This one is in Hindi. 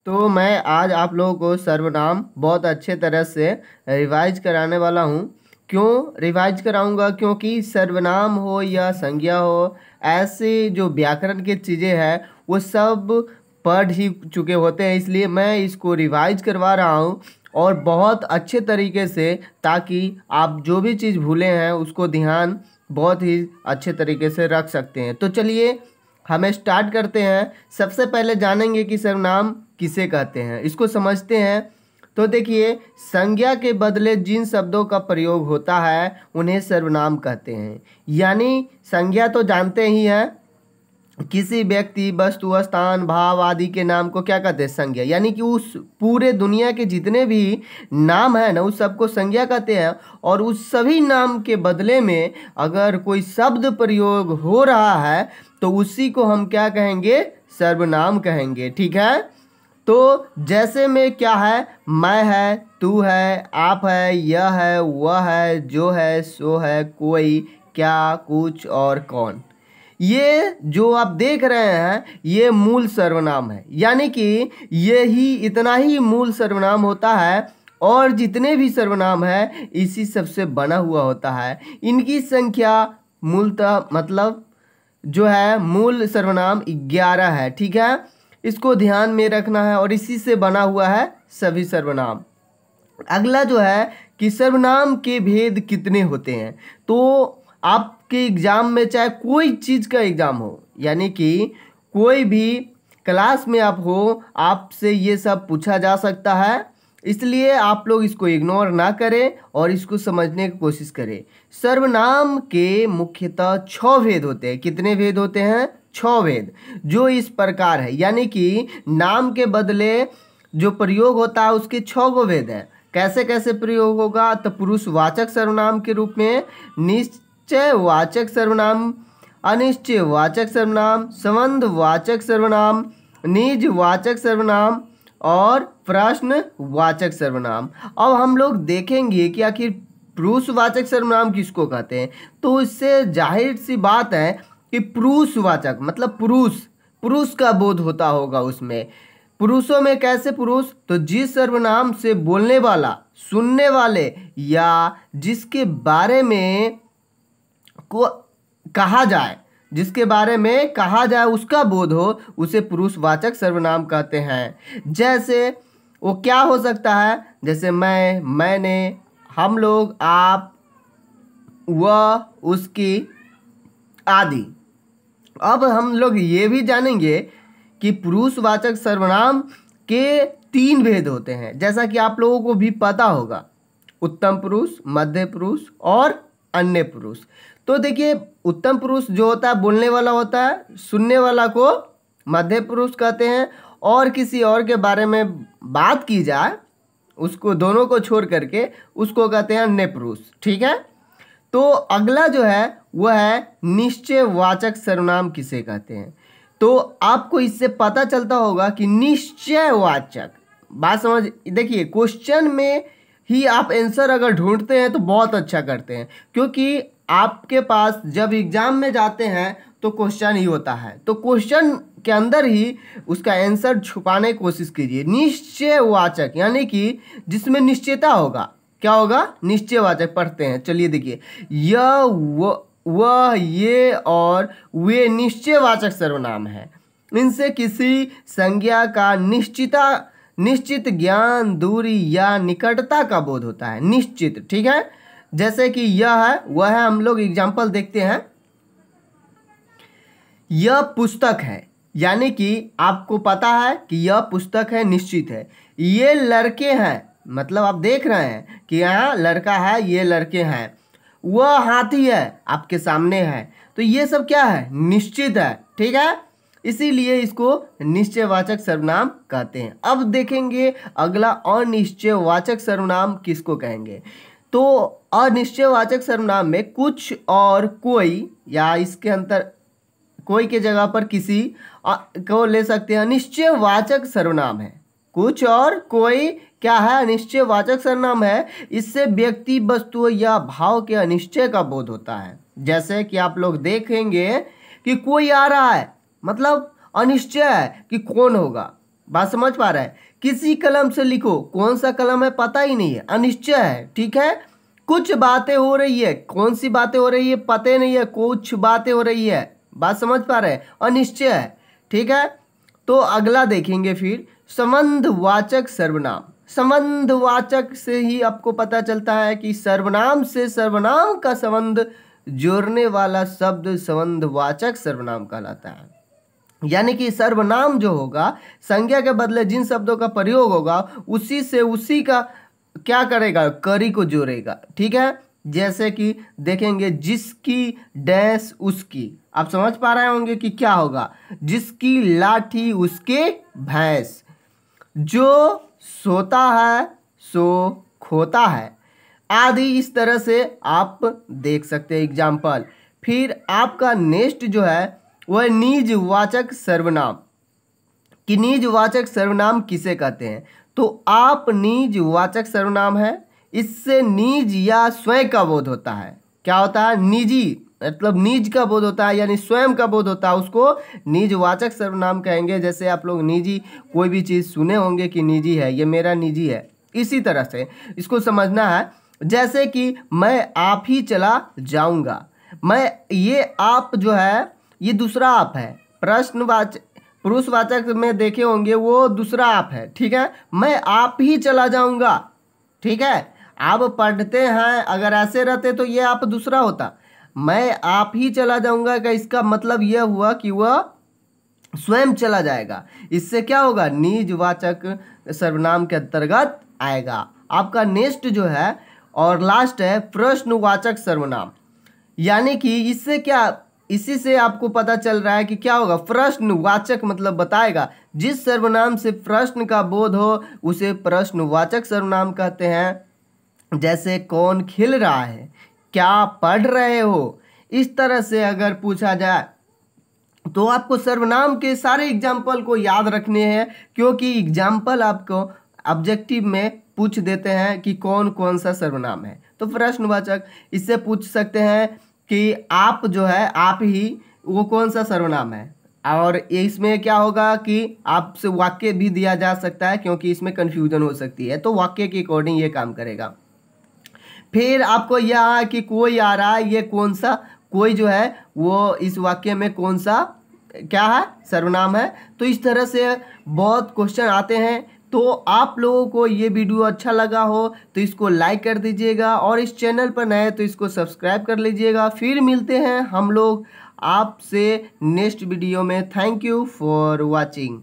तो मैं आज आप लोगों को सर्वनाम बहुत अच्छे तरह से रिवाइज कराने वाला हूँ। क्यों रिवाइज कराऊंगा? क्योंकि सर्वनाम हो या संज्ञा हो, ऐसे जो व्याकरण की चीज़ें हैं वो सब पढ़ ही चुके होते हैं, इसलिए मैं इसको रिवाइज करवा रहा हूँ और बहुत अच्छे तरीके से, ताकि आप जो भी चीज़ भूले हैं उसको ध्यान बहुत ही अच्छे तरीके से रख सकते हैं। तो चलिए हमें स्टार्ट करते हैं। सबसे पहले जानेंगे कि सर्वनाम किसे कहते हैं, इसको समझते हैं। तो देखिए, संज्ञा के बदले जिन शब्दों का प्रयोग होता है उन्हें सर्वनाम कहते हैं। यानी संज्ञा तो जानते ही हैं, किसी व्यक्ति, वस्तु, स्थान, भाव आदि के नाम को क्या कहते हैं? संज्ञा। यानी कि उस पूरे दुनिया के जितने भी नाम है ना, उस सबको संज्ञा कहते हैं। और उस सभी नाम के बदले में अगर कोई शब्द प्रयोग हो रहा है तो उसी को हम क्या कहेंगे? सर्वनाम कहेंगे। ठीक है। तो जैसे में क्या है? मैं है, तू है, आप है, यह है, वह है, जो है, सो है, कोई, क्या, कुछ और कौन। ये जो आप देख रहे हैं ये मूल सर्वनाम है। यानी कि ये ही, इतना ही मूल सर्वनाम होता है। और जितने भी सर्वनाम है इसी सबसे बना हुआ होता है। इनकी संख्या मूलतः मतलब जो है मूल सर्वनाम 11 है। ठीक है, इसको ध्यान में रखना है। और इसी से बना हुआ है सभी सर्वनाम। अगला जो है कि सर्वनाम के भेद कितने होते हैं। तो आपके एग्जाम में चाहे कोई चीज़ का एग्जाम हो, यानी कि कोई भी क्लास में आप हो, आपसे ये सब पूछा जा सकता है। इसलिए आप लोग इसको इग्नोर ना करें और इसको समझने की कोशिश करें। सर्वनाम के मुख्यतः 6 भेद होते हैं। कितने भेद होते हैं? 6 भेद, जो इस प्रकार है। यानी कि नाम के बदले जो प्रयोग होता है उसके 6 गो भेद है। कैसे कैसे प्रयोग होगा? तो पुरुषवाचक सर्वनाम के रूप में, निश्चयवाचक सर्वनाम, अनिश्चयवाचक सर्वनाम, संबंधवाचक सर्वनाम, निजवाचक सर्वनाम और प्रश्नवाचक सर्वनाम। अब हम लोग देखेंगे कि आखिर पुरुषवाचक सर्वनाम किसको कहते हैं। तो इससे जाहिर सी बात है कि पुरुषवाचक मतलब पुरुष, पुरुष का बोध होता होगा उसमें। पुरुषों में कैसे पुरुष? तो जिस सर्वनाम से बोलने वाला, सुनने वाले या जिसके बारे में को कहा जाए, जिसके बारे में कहा जाए उसका बोध हो, उसे पुरुषवाचक सर्वनाम कहते हैं। जैसे वो क्या हो सकता है? जैसे मैं, मैंने, हम लोग, आप, वह, उसकी आदि। अब हम लोग ये भी जानेंगे कि पुरुषवाचक सर्वनाम के 3 भेद होते हैं, जैसा कि आप लोगों को भी पता होगा। उत्तम पुरुष, मध्य पुरुष और अन्य पुरुष। तो देखिए, उत्तम पुरुष जो होता है बोलने वाला होता है, सुनने वाला को मध्य पुरुष कहते हैं। और किसी और के बारे में बात की जाए, उसको दोनों को छोड़ करके उसको कहते हैं अन्य पुरुष। ठीक है। तो अगला जो है वह है निश्चयवाचक सर्वनाम किसे कहते हैं। तो आपको इससे पता चलता होगा कि निश्चयवाचक, बात समझ, देखिए क्वेश्चन में ही आप आंसर अगर ढूंढते हैं तो बहुत अच्छा करते हैं, क्योंकि आपके पास जब एग्जाम में जाते हैं तो क्वेश्चन ही होता है, तो क्वेश्चन के अंदर ही उसका आंसर छुपाने की कोशिश कीजिए। निश्चयवाचक यानी कि जिसमें निश्चयता होगा। क्या होगा? निश्चयवाचक। पढ़ते हैं, चलिए देखिए, यह, वह, ये और वे निश्चयवाचक सर्वनाम है। इनसे किसी संज्ञा का निश्चित ज्ञान, दूरी या निकटता का बोध होता है। निश्चित। ठीक है। जैसे कि यह है, वह है, हम लोग एग्जाम्पल देखते हैं। यह पुस्तक है, यानी कि आपको पता है कि यह पुस्तक है, निश्चित है। ये लड़के हैं, मतलब आप देख रहे हैं कि यहाँ लड़का है, ये लड़के हैं। वह हाथी है, आपके सामने है। तो ये सब क्या है? निश्चित है। ठीक है, इसीलिए इसको निश्चयवाचक सर्वनाम कहते हैं। अब देखेंगे अगला, अनिश्चयवाचक सर्वनाम किसको कहेंगे। तो अनिश्चयवाचक सर्वनाम में कुछ और कोई, या इसके अंतर कोई के जगह पर किसी को ले सकते हैं। निश्चयवाचक सर्वनाम है, कुछ और कोई क्या है? अनिश्चयवाचक सर्वनाम है। इससे व्यक्ति, वस्तु या भाव के अनिश्चय का बोध होता है। जैसे कि आप लोग देखेंगे कि कोई आ रहा है, मतलब अनिश्चय है कि कौन होगा। बात समझ पा रहा है? किसी कलम से लिखो, कौन सा कलम है पता ही नहीं है, अनिश्चय है, ठीक है। कुछ बातें हो रही है, कौन सी बातें हो रही है पता नहीं है, कुछ बातें हो रही है, बात समझ पा रहे हैं, अनिश्चय है, ठीक है। तो अगला देखेंगे फिर संबंधवाचक सर्वनाम। संबंधवाचक से ही आपको पता चलता है कि सर्वनाम से सर्वनाम का संबंध जोड़ने वाला शब्द संबंधवाचक सर्वनाम कहलाता है। यानी कि सर्वनाम जो होगा, संज्ञा के बदले जिन शब्दों का प्रयोग होगा उसी से उसी का क्या करेगा, करी को जोड़ेगा, ठीक है। जैसे कि देखेंगे जिसकी डैश उसकी, आप समझ पा रहे होंगे कि क्या होगा, जिसकी लाठी उसके भैंस, जो सोता है सो खोता है, आदि। इस तरह से आप देख सकते हैं एग्जाम्पल। फिर आपका नेक्स्ट जो है वह निजवाचक सर्वनाम। कि निजवाचक सर्वनाम किसे कहते हैं? तो आप निजवाचक सर्वनाम है, इससे निज या स्वयं का बोध होता है। क्या होता है? निजी, मतलब निज का बोध होता है, यानी स्वयं का बोध होता है, उसको निजवाचक सर्वनाम कहेंगे। जैसे आप लोग निजी कोई भी चीज़ सुने होंगे कि निजी है, ये मेरा निजी है, इसी तरह से इसको समझना है। जैसे कि मैं आप ही चला जाऊंगा, मैं, ये आप जो है ये दूसरा आप है, प्रश्नवाचक पुरुषवाचक में देखे होंगे वो दूसरा आप है, ठीक है। मैं आप ही चला जाऊंगा, ठीक है। आप पढ़ते हैं, अगर ऐसे रहते तो ये आप दूसरा होता। मैं आप ही चला जाऊंगा का इसका मतलब यह हुआ कि वह स्वयं चला जाएगा। इससे क्या होगा, निजवाचक सर्वनाम के अंतर्गत आएगा। आपका नेक्स्ट जो है और लास्ट है प्रश्नवाचक सर्वनाम। यानी कि इससे क्या, इसी से आपको पता चल रहा है कि क्या होगा, प्रश्नवाचक मतलब बताएगा। जिस सर्वनाम से प्रश्न का बोध हो उसे प्रश्नवाचक सर्वनाम कहते हैं। जैसे कौन खेल रहा है, क्या पढ़ रहे हो, इस तरह से अगर पूछा जाए तो आपको सर्वनाम के सारे एग्जाम्पल को याद रखने हैं, क्योंकि एग्जाम्पल आपको ऑब्जेक्टिव में पूछ देते हैं कि कौन कौन सा सर्वनाम है। तो प्रश्नवाचक इससे पूछ सकते हैं कि आप जो है, आप ही, वो कौन सा सर्वनाम है। और इसमें क्या होगा कि आपसे वाक्य भी दिया जा सकता है, क्योंकि इसमें कन्फ्यूजन हो सकती है, तो वाक्य के अकॉर्डिंग ये काम करेगा। फिर आपको यह है कि कोई आ रहा है, ये कौन सा कोई जो है वो इस वाक्य में कौन सा क्या है, सर्वनाम है। तो इस तरह से बहुत क्वेश्चन आते हैं। तो आप लोगों को ये वीडियो अच्छा लगा हो तो इसको लाइक कर दीजिएगा, और इस चैनल पर नए तो इसको सब्सक्राइब कर लीजिएगा। फिर मिलते हैं हम लोग आपसे नेक्स्ट वीडियो में। Thank you for watching.